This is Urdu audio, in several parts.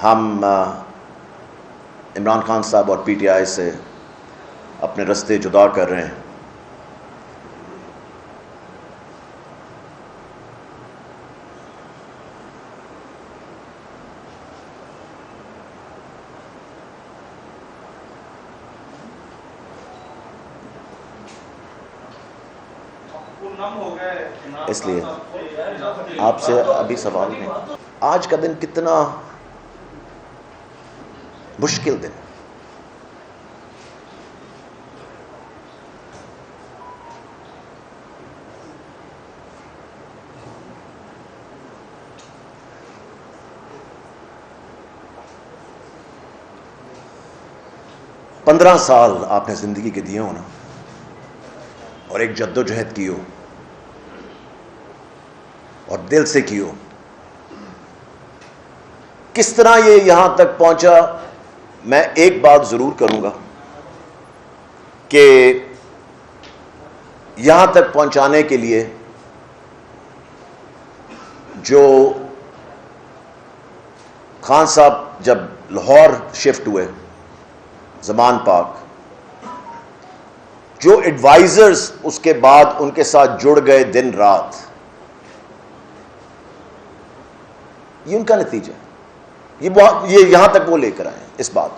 ہم عمران خان صاحب اور پی ٹی آئی سے اپنے رستے جدا کر رہے ہیں. اس لیے آپ سے ابھی سوال نہیں. آج کا دن کتنا مشکل دن. پندرہ سال آپ نے زندگی کے دیے ہو نا, اور ایک جدوجہد کی ہو اور دل سے کی ہو. کس طرح یہ یہاں تک پہنچا, میں ایک بات ضرور کروں گا کہ یہاں تک پہنچانے کے لیے جو خان صاحب جب لاہور شفٹ ہوئے زمان پاک, جو ایڈوائزرز اس کے بعد ان کے ساتھ جڑ گئے دن رات, یہ ان کا نتیجہ ہے. یہ یہاں تک وہ لے کر آئے اس بات کو.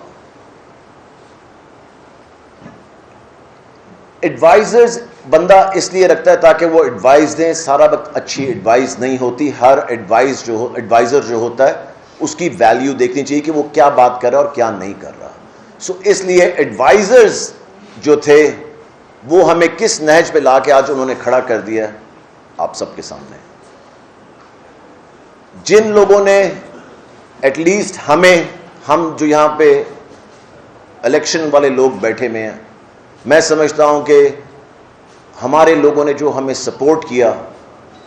ایڈوائزرز بندہ اس لیے رکھتا ہے تاکہ وہ ایڈوائز دیں. سارا وقت اچھی ایڈوائز نہیں ہوتی. ہر ایڈوائزر جو ہوتا ہے اس کی ویلیو دیکھنی چاہیے کہ وہ کیا بات کر رہا ہے اور کیا نہیں کر رہا. اس لیے ایڈوائزرز جو تھے وہ ہمیں کس نہج پہ لا کے آج انہوں نے کھڑا کر دیا آپ سب کے سامنے. جن لوگوں نے ایٹ لیسٹ ہم جو یہاں پہ الیکشن والے لوگ بیٹھے ہوئے ہیں, میں سمجھتا ہوں کہ ہمارے لوگوں نے جو ہمیں سپورٹ کیا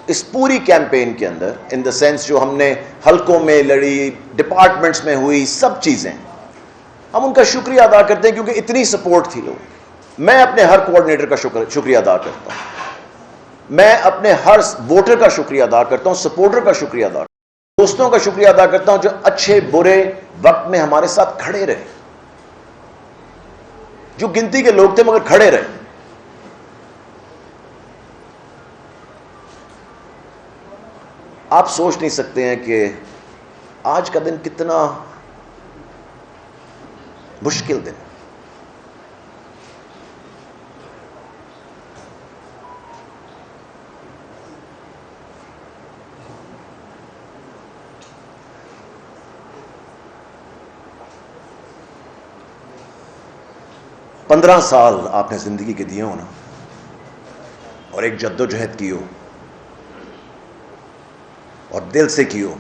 اس پوری کیمپین کے اندر, ان دا سینس جو ہم نے حلقوں میں لڑی, ڈپارٹمنٹس میں ہوئی, سب چیزیں, ہم ان کا شکریہ ادا کرتے ہیں کیونکہ اتنی سپورٹ تھی لوگ. میں اپنے ہر کوآرڈینیٹر کا شکریہ ادا کرتا ہوں. میں اپنے ہر ووٹر کا شکریہ ادا کرتا ہوں, سپورٹر کا شکریہ ادا کرتا ہوں, دوستوں کا شکریہ ادا کرتا ہوں جو اچھے برے وقت میں ہمارے ساتھ کھڑے رہے, جو گنتی کے لوگ تھے مگر کھڑے رہے. آپ سوچ نہیں سکتے ہیں کہ آج کا دن کتنا مشکل دن. پندرہ سال آپ نے زندگی کے دیے ہو نا, اور ایک جدوجہد کی ہو اور دل سے کی ہو,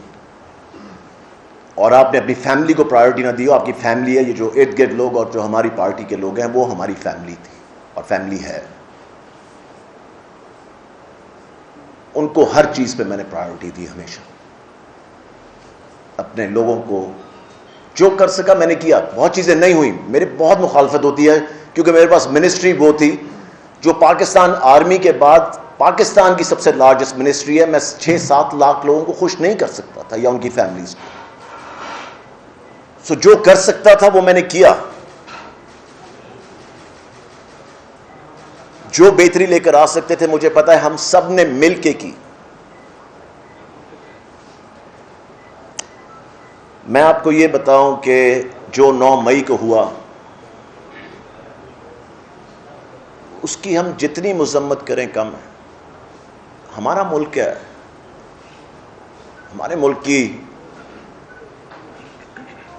اور آپ نے اپنی فیملی کو پرائیورٹی نہ دی ہو. آپ کی فیملی ہے, یہ جو ارد گرد لوگ اور جو ہماری پارٹی کے لوگ ہیں وہ ہماری فیملی تھی اور فیملی ہے. ان کو ہر چیز پہ میں نے پرائیورٹی دی ہمیشہ. اپنے لوگوں کو جو کر سکا میں نے کیا. بہت چیزیں نہیں ہوئی, میری بہت مخالفت ہوتی ہے کیونکہ میرے پاس منسٹری وہ تھی جو پاکستان آرمی کے بعد پاکستان کی سب سے لارجسٹ منسٹری ہے. میں 6-7 لاکھ لوگوں کو خوش نہیں کر سکتا تھا یا ان کی فیملیز کو. جو کر سکتا تھا وہ میں نے کیا. جو بہتری لے کر آ سکتے تھے مجھے پتا ہے ہم سب نے مل کے کی. میں آپ کو یہ بتاؤں کہ جو 9 مئی کو ہوا اس کی ہم جتنی مذمت کریں کم ہے. ہمارا ملک کیا ہے, ہمارے ملک کی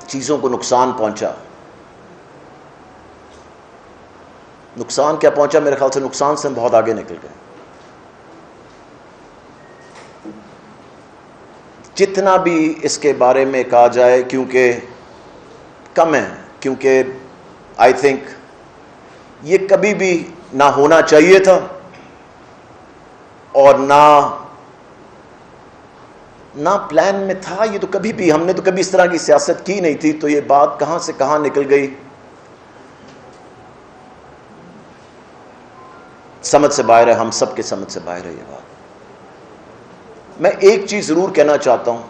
چیزوں کو نقصان پہنچا. نقصان کیا پہنچا, میرے خیال سے نقصان سے ہم بہت آگے نکل گئے. جتنا بھی اس کے بارے میں کہا جائے کیونکہ کم ہے, کیونکہ آئی تھنک یہ کبھی بھی نہ ہونا چاہیے تھا اور نہ پلان میں تھا. یہ تو کبھی بھی ہم نے تو کبھی اس طرح کی سیاست کی نہیں تھی. تو یہ بات کہاں سے کہاں نکل گئی, سمجھ سے باہر ہے, ہم سب کے سمجھ سے باہر ہے یہ بات. میں ایک چیز ضرور کہنا چاہتا ہوں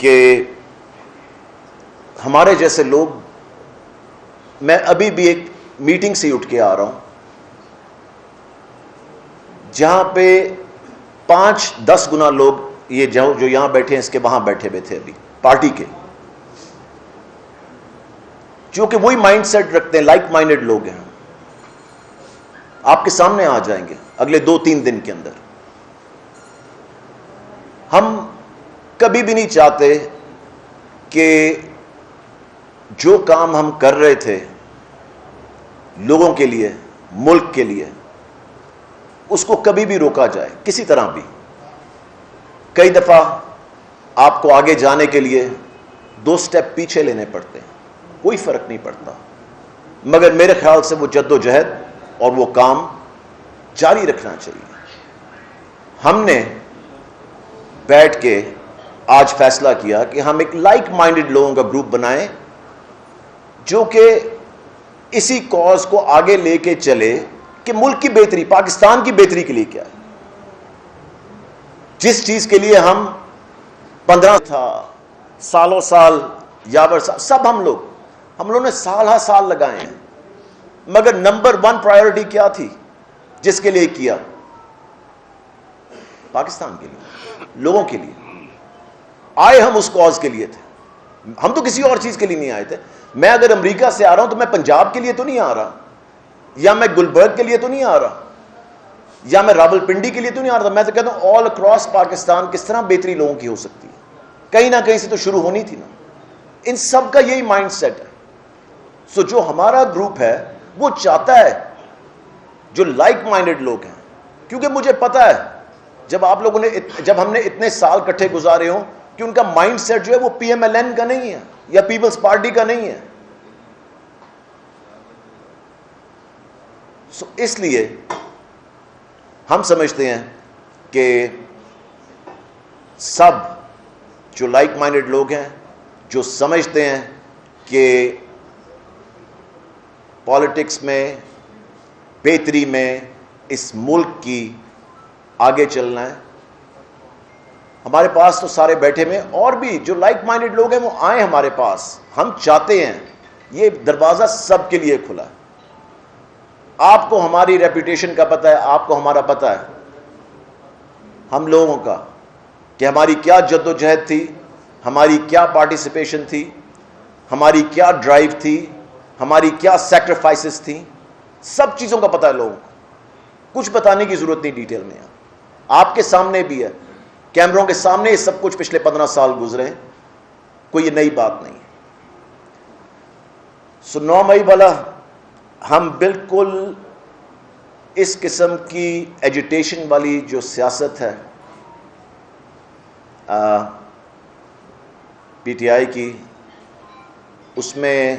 کہ ہمارے جیسے لوگ، میں ابھی بھی ایک میٹنگ سے اٹھ کے آ رہا ہوں جہاں پہ 5-10 گنا لوگ یہ جو یہاں بیٹھے ہیں اس کے وہاں بیٹھے ہوئے تھے ابھی پارٹی کے، جو کہ وہی مائنڈ سیٹ رکھتے ہیں، لائک مائنڈڈ لوگ ہیں. آپ کے سامنے آ جائیں گے اگلے 2-3 دن کے اندر. ہم کبھی بھی نہیں چاہتے کہ جو کام ہم کر رہے تھے لوگوں کے لیے، ملک کے لیے، اس کو کبھی بھی روکا جائے کسی طرح بھی. کئی دفعہ آپ کو آگے جانے کے لیے 2 سٹیپ پیچھے لینے پڑتے ہیں، کوئی فرق نہیں پڑتا، مگر میرے خیال سے وہ جد و جہد اور وہ کام جاری رکھنا چاہیے. ہم نے بیٹھ کے آج فیصلہ کیا کہ ہم ایک لائک مائنڈڈ لوگوں کا گروپ بنائیں جو کہ اسی کاز کو آگے لے کے چلے کہ ملک کی بہتری، پاکستان کی بہتری کے لیے کیا ہے. جس چیز کے لیے ہم 15 تھا سالوں سال یاور سب ہم لوگوں نے سال ہا سال لگائے ہیں، مگر نمبر 1 پرائیورٹی کیا تھی جس کے لیے کیا؟ پاکستان کے لیے، لوگوں کے لیے. آئے ہم اس کاز کے لیے تھے، ہم تو کسی اور چیز کے لیے نہیں آئے تھے. میں اگر امریکہ سے آ رہا ہوں تو میں پنجاب کے لیے تو نہیں آ رہا، یا میں گلبرگ کے لیے تو نہیں آ رہا، یا میں راول پنڈی کے لیے تو نہیں آ رہا تھا. میں تو کہتا ہوں آل اکراس پاکستان کس طرح بہتری لوگوں کی ہو سکتی ہے، کہیں نہ کہیں سے تو شروع ہونی تھی نا. ان سب کا یہی مائنڈ سیٹ ہے. سو جو ہمارا گروپ ہے وہ چاہتا ہے جو لائک مائنڈڈ لوگ ہیں، کیونکہ مجھے پتا ہے جب ہم نے اتنے سال کٹھے گزارے ہوں کہ ان کا مائنڈ سیٹ جو ہے وہ پی ایم ایل این کا نہیں ہے یا پیپلز پارٹی کا نہیں ہے. سو اس لیے ہم سمجھتے ہیں کہ سب جو لائک مائنڈڈ لوگ ہیں، جو سمجھتے ہیں کہ پالیٹکس میں، بہتری میں، اس ملک کی آگے چلنا ہے. ہمارے پاس تو سارے بیٹھے میں، اور بھی جو لائک مائنڈڈ لوگ ہیں وہ آئیں ہمارے پاس. ہم چاہتے ہیں، یہ دروازہ سب کے لیے کھلا ہے. آپ کو ہماری ریپوٹیشن کا پتہ ہے، آپ کو ہمارا پتہ ہے، ہم لوگوں کا، کہ ہماری کیا جد و جہد تھی، ہماری کیا پارٹیسپیشن تھی، ہماری کیا ڈرائیو تھی، ہماری کیا سیکریفائسز تھیں. سب چیزوں کا پتہ ہے لوگوں کو، کچھ بتانے کی ضرورت نہیں ڈیٹیل میں. آپ کے سامنے بھی ہے، کیمروں کے سامنے یہ سب کچھ پچھلے 15 سال گزرے ہیں، کوئی یہ نئی بات نہیں. سو 9 مئی والا ہم بالکل اس قسم کی ایجیٹیشن والی جو سیاست ہے پی ٹی آئی کی، اس میں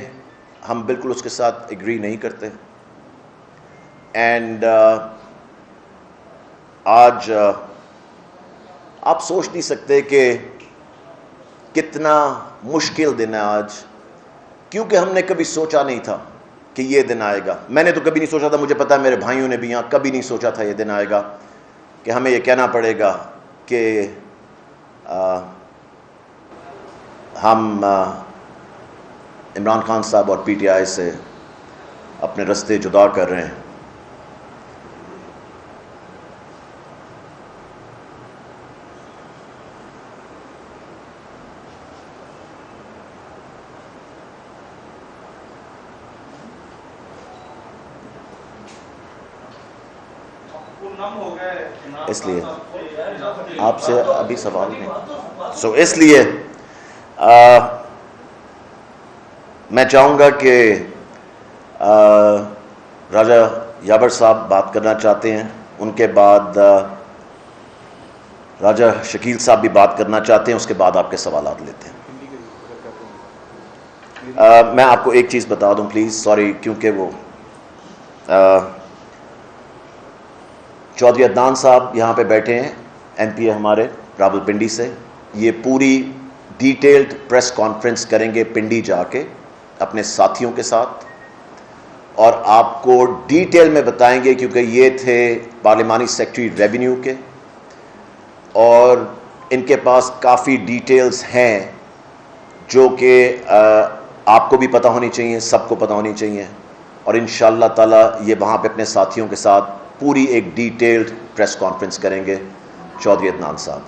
ہم بالکل اس کے ساتھ ایگری نہیں کرتے. اینڈ آج آپ سوچ نہیں سکتے کہ کتنا مشکل دن ہے آج، کیونکہ ہم نے کبھی سوچا نہیں تھا کہ یہ دن آئے گا. میں نے تو کبھی نہیں سوچا تھا، مجھے پتا ہے میرے بھائیوں نے بھی یہاں کبھی نہیں سوچا تھا یہ دن آئے گا کہ ہمیں یہ کہنا پڑے گا کہ ہم عمران خان صاحب اور پی ٹی آئی سے اپنے رستے جدا کر رہے ہیں. اس لیے آپ سے ابھی سوال نہیں. سو اس لیے میں چاہوں گا کہ راجہ یاور صاحب بات کرنا چاہتے ہیں، ان کے بعد راجہ شکیل صاحب بھی بات کرنا چاہتے ہیں، اس کے بعد آپ کے سوالات لیتے ہیں. میں آپ کو ایک چیز بتا دوں پلیز، سوری، کیونکہ وہ چودھری عدنان صاحب یہاں پہ بیٹھے ہیں، ایم پی ہے ہمارے راول پنڈی سے. یہ پوری ڈیٹیلڈ پریس کانفرنس کریں گے پنڈی جا کے اپنے ساتھیوں کے ساتھ، اور آپ کو ڈیٹیل میں بتائیں گے، کیونکہ یہ تھے پارلیمانی سیکرٹری ریونیو کے، اور ان کے پاس کافی ڈیٹیلز ہیں جو کہ آپ کو بھی پتہ ہونی چاہیے, سب کو پتہ ہونی چاہیے, اور انشاءاللہ تعالی یہ وہاں پہ اپنے ساتھیوں کے ساتھ پوری ایک ڈیٹیلڈ پریس کانفرنس کریں گے چودھری عدنان صاحب.